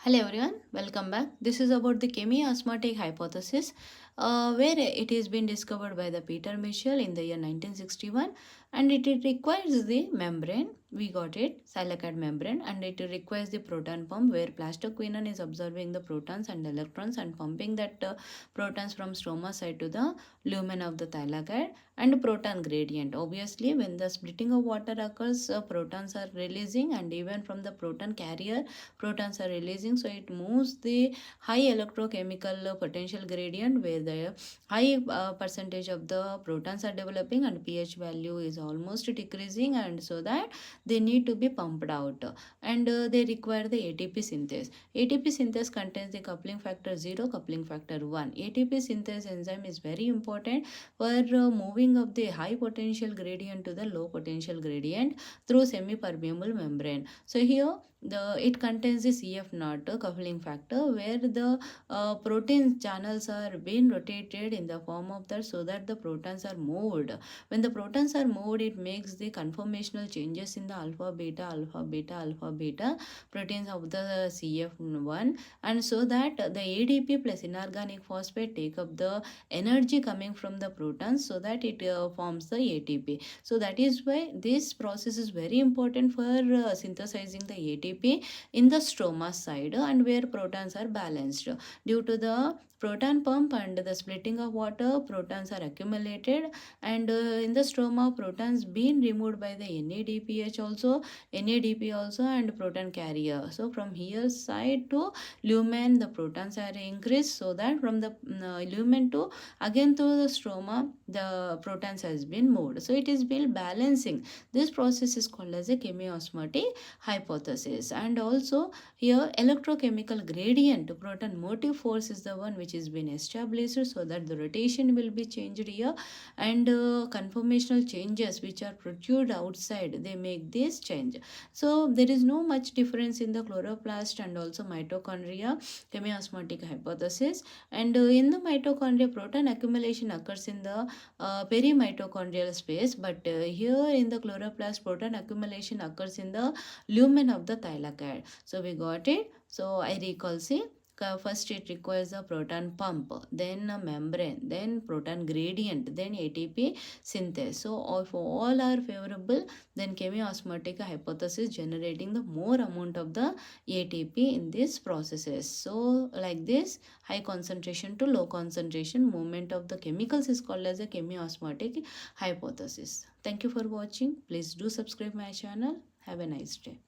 Hello everyone, welcome back. This is about the chemiosmotic hypothesis, where it has been discovered by the Peter Mitchell in the year 1961, and it requires the membrane. We got it, silicate membrane, and it requires the proton pump where plastoquinone is observing the protons and electrons and pumping that protons from stroma side to the lumen of the thylakoid, and proton gradient. Obviously, when the splitting of water occurs, protons are releasing, and even from the proton carrier protons are releasing, so it moves the high electrochemical potential gradient where the high percentage of the protons are developing and pH value is almost decreasing, and so that they need to be pumped out, and they require the ATP synthase. ATP synthase contains the coupling factor 0, coupling factor 1. ATP synthase enzyme is very important for moving of the high potential gradient to the low potential gradient through semi-permeable membrane. So here it contains the CF0 coupling factor where the protein channels are being rotated in the form of that, so that the protons are moved. When the protons are moved, it makes the conformational changes in the alpha beta alpha beta alpha beta proteins of the CF1, and so that the ADP plus inorganic phosphate take up the energy coming from the protons, so that it forms the ATP. So that is why this process is very important for synthesizing the ATP in the stroma side, and where protons are balanced. Due to the proton pump and the splitting of water, protons are accumulated, and in the stroma, protons being removed by the NADPH also, NADP also, and proton carrier. So from here side to lumen, the protons are increased, so that from the lumen to again to the stroma, the protons has been moved. So it is been balancing. This process is called as a chemiosmotic hypothesis. And also here electrochemical gradient proton motive force is the one which has been established, so that the rotation will be changed here, and conformational changes which are protrude outside, they make this change. So there is no much difference in the chloroplast and also mitochondria chemiosmotic hypothesis. And in the mitochondria, proton accumulation occurs in the perimitochondrial space, but here in the chloroplast, proton accumulation occurs in the lumen of the thylakoid. So we got it. So I recall, see, first it requires a proton pump, then a membrane, then proton gradient, then ATP synthase. So if all are favorable, then chemiosmotic hypothesis generating the more amount of the ATP in these processes. So like this, high concentration to low concentration movement of the chemicals is called as a chemiosmotic hypothesis. Thank you for watching. Please do subscribe my channel. Have a nice day.